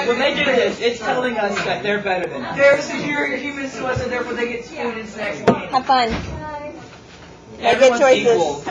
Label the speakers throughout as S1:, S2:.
S1: When they do this, it's telling us that they're better than us.
S2: They're superior humans to us, and therefore they get food and snacks and candy.
S3: Have fun. Make good
S1: Everyone's
S3: choices.
S1: equal.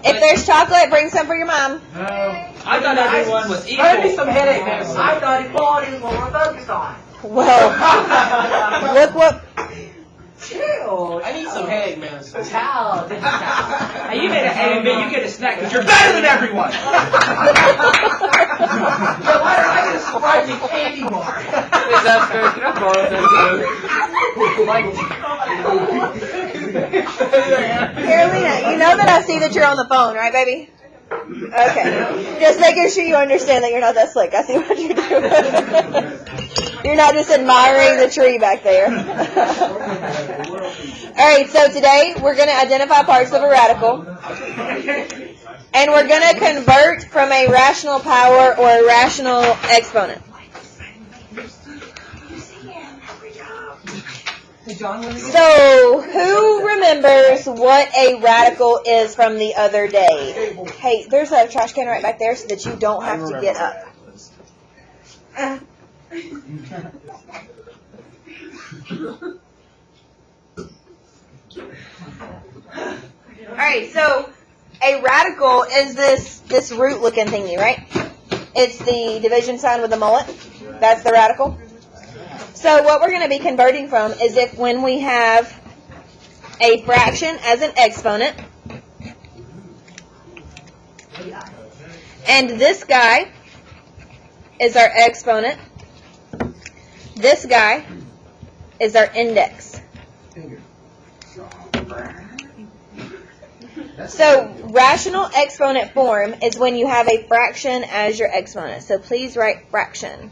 S3: If there's chocolate, bring some for your mom.
S1: I thought everyone was equal.
S2: Give me some headache medicine. I thought equality was what we're focused on.
S3: Well, look what.
S2: Chill.
S4: I need some headache medicine.
S2: Child.
S1: Hey, you made a A and B, you get a snack because you're better than everyone.
S2: So why don't I get a surprising candy bar?
S4: Is that fair? Can I borrow that?
S3: Carolina, you know that I see that you're on the phone, right, baby? Okay. Just making sure you understand that you're not that slick. I see what you're doing. You're not just admiring the tree back there. All right, so today we're going to identify parts of a radical. And we're going to convert from a rational power or a rational exponent. So, who remembers what a radical is from the other day? Hey, there's a trash can right back there so that you don't have to get up. Alright, so a radical is this root looking thingy, right? It's the division sign with the mullet. That's the radical. So what we're going to be converting from is if when we have a fraction as an exponent, and this guy is our exponent, this guy is our index. So rational exponent form is when you have a fraction as your exponent. So please write fraction.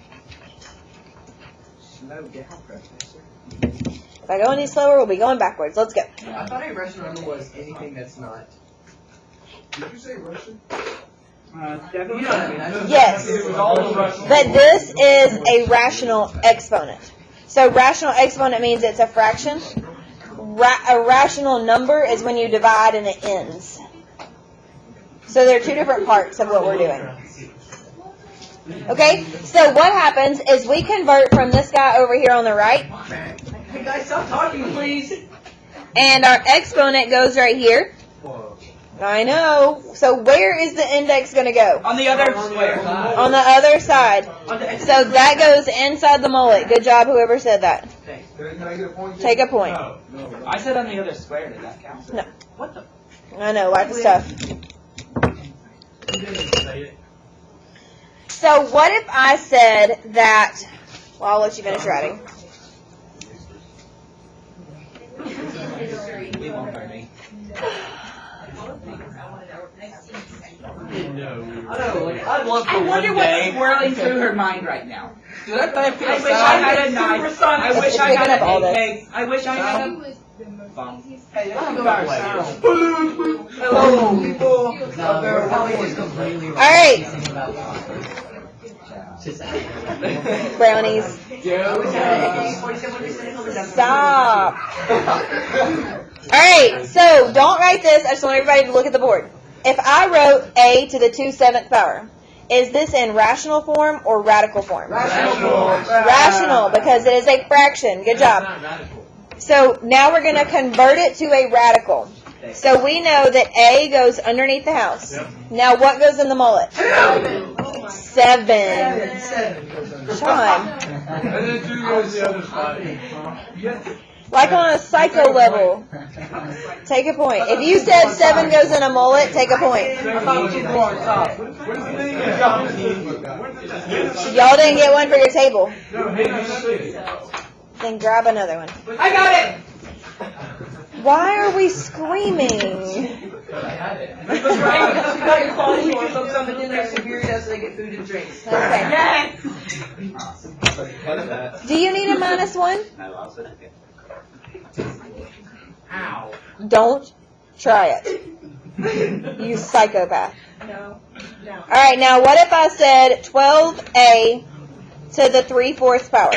S3: If I go any slower, we'll be going backwards. Let's go.
S4: I thought a Russian number was anything that's not.
S5: Did you say Russian?
S4: You know what I mean?
S3: Yes. But this is a rational exponent. So rational exponent means it's a fraction. A rational number is when you divide and it ends. So there are two different parts of what we're doing. Okay, so what happens is we convert from this guy over here on the right.
S2: Hey guys, stop talking, please.
S3: And our exponent goes right here. I know. So where is the index going to go?
S1: On the other square.
S3: On the other side. So that goes inside the mullet. Good job, whoever said that.
S5: Can I get a point?
S3: Take a point.
S1: I said on the other square. Did that count?
S3: No.
S1: What the?
S3: I know, life is tough. So what if I said that, well, I'll let you finish writing.
S1: We won't hurt me.
S2: I'd love
S1: I wonder what's swirling through her mind right now.
S4: Dude, I thought I
S1: I wish I had a knife. I wish I had
S3: Picking up all
S1: a
S3: this.
S1: egg. I wish I had a bomb.
S2: Hey,
S4: I'm
S2: let's
S4: about
S2: go.
S4: sound.
S2: Hello, people.
S3: All right, brownies. Stop. All right, so don't write this. I just want everybody to look at the board. If I wrote a to the 2/7 power, is this in rational form or radical form? Rational, because it is a fraction. Good job. So now we're going to convert it to a radical. So we know that A goes underneath the house. Now what goes in the mullet? 7. Sean.
S5: And then 2 goes the other side.
S3: Like on a psycho level. Take a point. If you said 7 goes in a mullet, take a point. Y'all didn't get one for your table. Then grab another one.
S2: I got it.
S3: Why are we screaming?
S2: Because right, because we got your quality score, so some in there superior so they get food and drinks.
S3: Okay. Do you need a -1?
S2: Ow.
S3: Don't try it. You psychopath.
S2: No.
S3: All right, now what if I said 12A to the 3/4 power?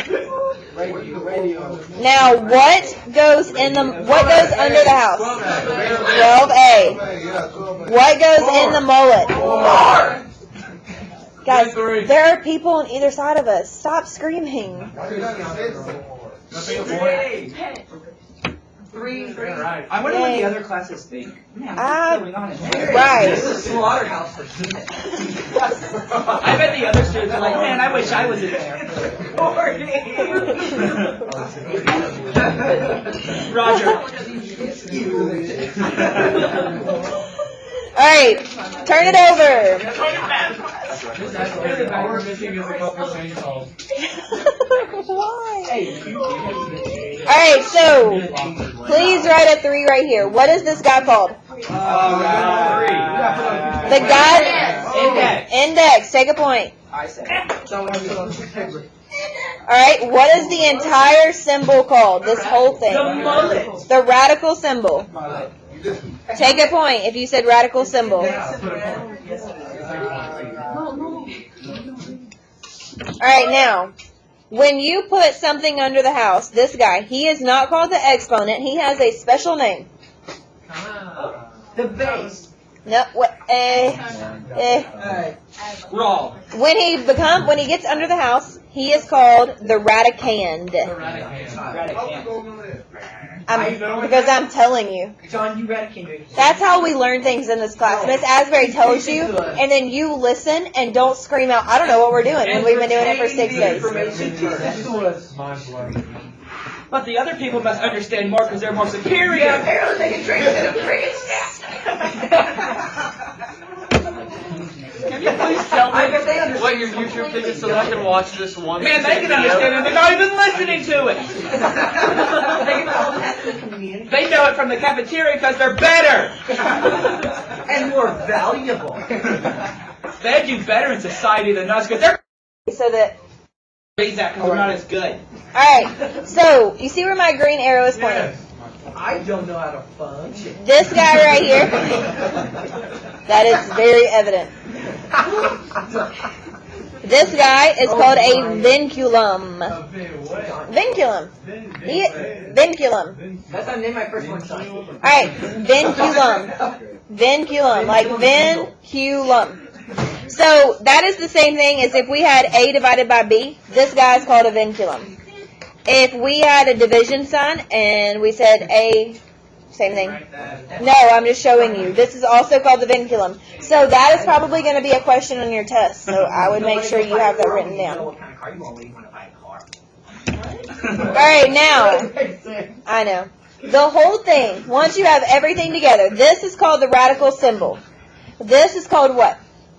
S3: Now what goes under the house? 12A. What goes in the mullet? Guys,
S5: Three.
S3: there are people on either side of us. Stop screaming.
S5: Nothing a point.
S2: Three.
S5: Right.
S1: I wonder what
S3: Yay.
S1: the other classes think. Man,
S3: Ah,
S1: what's going on in here?
S3: right.
S2: This is a slaughterhouse for kids.
S1: I bet the other students are like, man, I wish I was in there. Roger.
S3: All right, turn it over.
S5: All we're missing is a couple chainsaws.
S3: Why? All right, so please write a 3 right here. What is this guy called? The guy.
S1: Index.
S3: Index. Take a point.
S1: I said.
S3: All right, what is the entire symbol called? This whole thing.
S1: The mullet.
S3: The radical symbol. Take a point if you said radical symbol. All right, now, when you put something under the house, this guy, he is not called the exponent. He has a special name.
S2: The base.
S3: No, what?
S1: Raw.
S3: When he gets under the house, he is called the radicand. Because I'm telling you.
S2: John, you eradicated.
S3: That's how we learn things in this class. Miss Asbury tells you, and then you listen and don't scream out, I don't know what we're doing, when we've been doing it for 6 days.
S5: Mind blown.
S1: But the other people must understand more because they're more superior.
S2: Yeah, apparently they can drink it in a friggin'
S1: Can you please tell
S2: I bet they
S1: me?
S2: understand.
S6: What, your YouTube thing is so I can watch this one?
S1: Man, they can understand it. They're not even listening to it. They know it from the cafeteria because they're better.
S2: And more valuable.
S1: They do better in society than us because they're
S3: So that,
S1: read that because we're not as good.
S3: alright, so, you see where my green arrow is pointing?
S5: Yes.
S2: I don't know how to function.
S3: This guy right here, that is very evident. This guy is called a vinculum. Vinculum. Vinculum.
S2: That's how I named my first one, son.
S3: Alright, vinculum. Vinculum, like vinculum. So that is the same thing as if we had A divided by B. This guy is called a vinculum. If we had a division sign and we said A, same thing. No, I'm just showing you. This is also called the vinculum. So that is probably going to be a question on your test. So I would make sure you have that written down.
S2: What kind of car you want when you want to buy a car?
S3: Alright, now, I know. The whole thing, once you have everything together, this is called the radical symbol. This is called what?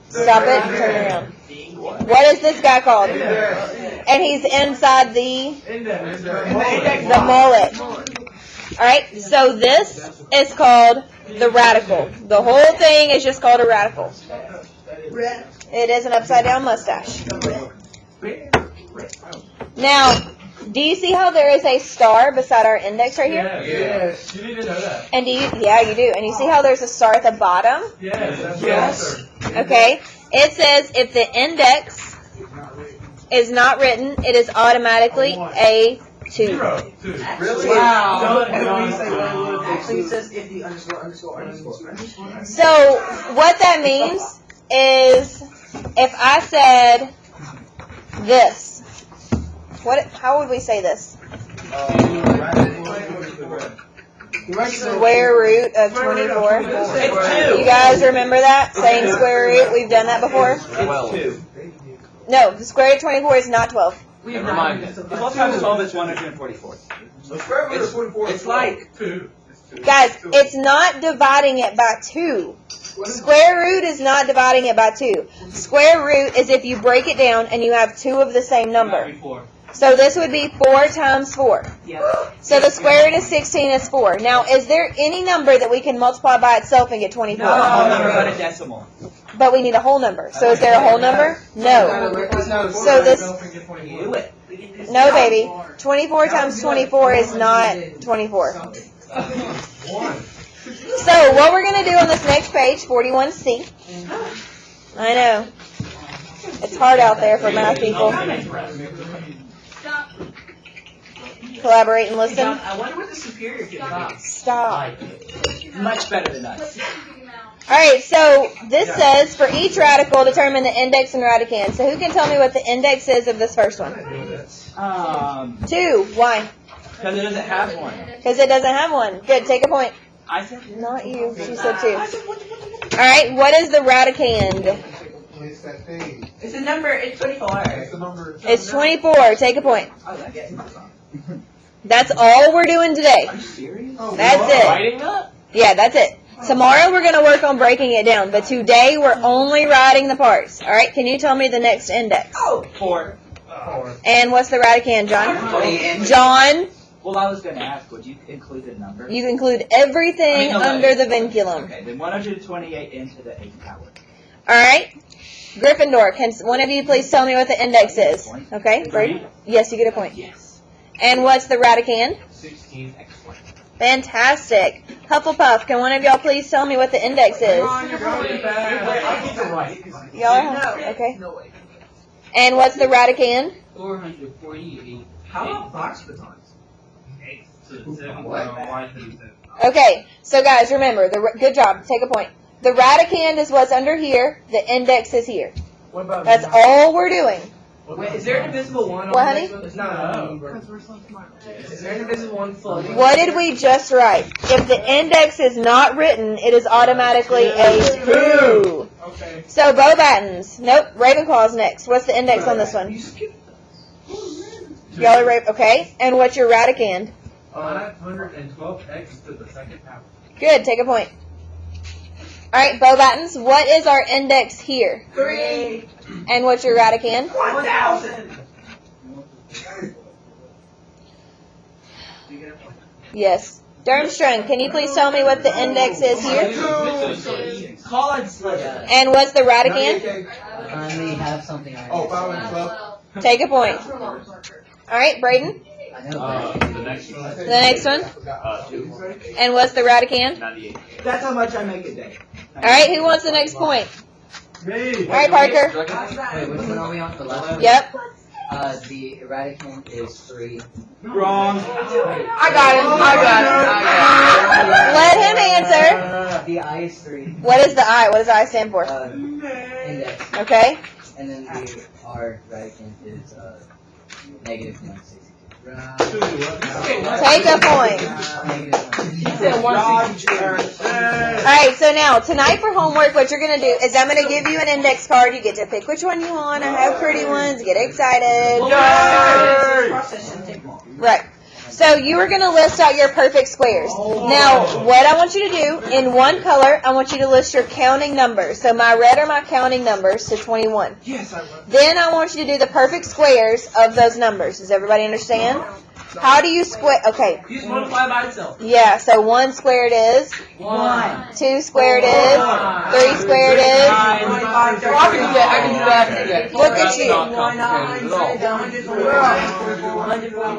S3: Stop it, turn around. What is this guy called? And he's inside the mullet. Alright, so this is called the radical. The whole thing is just called a radical. It is an upside down mustache. Now, do you see how there is a star beside our index right here?
S5: Yes. You need to know that.
S3: And yeah, you do. And you see how there's a star at the bottom?
S5: Yes. That's the answer.
S3: Okay. It says if the index is not written, it is automatically a 2.
S5: Zero. Two.
S2: Really?
S1: Wow.
S2: Actually, it says if the underscore.
S3: So what that means is if I said this, how would we say this? Square root of 24.
S1: It's
S3: You guys remember that? Saying square root? We've done that before?
S1: It's 2.
S3: No, the square root of 24 is not 12.
S6: Never mind.
S1: 12 times 12 is 144.
S5: The square root of 24 is
S1: It's like
S5: 2.
S3: Guys, it's not dividing it by 2. Square root is not dividing it by 2. Square root is if you break it down and you have 2 of the same number. So this would be 4 times 4. So the square root of 16 is 4. Now, is there any number that we can multiply by itself and get 24?
S1: no number but a decimal.
S3: But we need a whole number. So is there a whole number? No. So this,
S1: Do it.
S3: no baby. 24 times 24 is not 24. So what we're going to do on this next page, 41C. I know. It's hard out there for math people. Collaborate and listen.
S2: I wonder what the superior could be.
S3: Stop.
S1: Much better than us.
S3: Alright, so this says for each radical, determine the index and radicand. So who can tell me what the index is of this first one? 2. Why?
S1: Because it doesn't have one.
S3: Because it doesn't have one. Good, take a point.
S1: I said.
S3: Not you. She said 2. Alright, what is the radicand?
S5: It's that thing.
S2: It's a number, it's 24.
S5: It's the number.
S3: It's 24. Take a point.
S1: Oh, that's
S3: That's all we're doing today.
S1: Are you serious?
S5: Oh,
S3: That's it.
S6: Writing that?
S3: Yeah, that's it. Tomorrow we're going to work on breaking it down, but today we're only writing the parts. Alright, can you tell me the next index?
S1: Oh, 4.
S3: And what's the radicand, John? John,
S1: Well, I was going to ask, would you include a number?
S3: you include everything
S1: I mean, no,
S3: under the vinculum.
S1: Okay, then 128 into the 8th power.
S3: Alright? Gryffindor, can one of you please tell me what the index is? Okay, Brady? Yes, you get a point.
S1: Yes.
S3: And what's the radicand?
S6: 16 x1.
S3: Fantastic. Hufflepuff, can one of y'all please tell me what the index is?
S5: I get to write.
S3: Y'all are? Okay. And what's the radicand?
S6: 448.
S1: How about box batons?
S3: Okay, so guys, remember, good job, take a point. The radicand is what's under here, the index is here.
S5: What about
S3: That's all we're doing.
S2: Wait, is there an invisible one on
S3: What,
S2: the
S3: honey?
S2: next one? It's not a number. Is there an invisible one floating?
S3: What did we just write? If the index is not written, it is automatically a 2.
S5: Okay.
S3: So, Beauxbatons. Nope, Ravenclaw's next. What's the index on this one? Y'all are okay. And what's your radicand?
S5: 512x to the second power.
S3: Good, take a point. Alright, Beauxbatons, what is our index here?
S2: 3.
S3: And what's your radicand?
S2: 1,000.
S3: Yes. Durmstrang, can you please tell me what the index is here?
S1: College sliver.
S3: And what's the radicand?
S7: Finally have something I
S5: Oh, 512.
S3: Take a point. Alright, Braden,
S7: I know.
S6: The next one.
S3: the next one.
S6: 2.
S3: And what's the radicand?
S6: 98.
S1: That's how much I make a day.
S3: Alright, who wants the next point?
S5: Me.
S3: Alright, Parker.
S7: Wait, which one are we on? The last one?
S3: Yep.
S7: The radicand is 3.
S1: Wrong.
S2: I got it.
S3: Let him answer.
S7: The I is 3.
S3: What is the I? What does I stand for?
S7: Index.
S3: Okay.
S7: And then the R radicand is negative 162.
S3: Take a point.
S7: Negative 162.
S3: Alright, so now, tonight for homework, what you're going to do is I'm going to give you an index card. You get to pick which one you want. I have pretty ones. Get excited.
S2: Process shouldn't take long.
S3: Right. So you are going to list out your perfect squares. Now, what I want you to do, in one color, I want you to list your counting numbers. So my red are my counting numbers to 21.
S5: Yes, I will.
S3: Then I want you to do the perfect squares of those numbers. Does everybody understand? How do you square? Okay.
S1: Use multiply by itself.
S3: Yeah, so 1 squared is,
S1: 1.
S3: 2 squared is, 3 squared is.
S2: I can do that.
S3: Look at you.
S6: Not complicated at all.
S2: 100.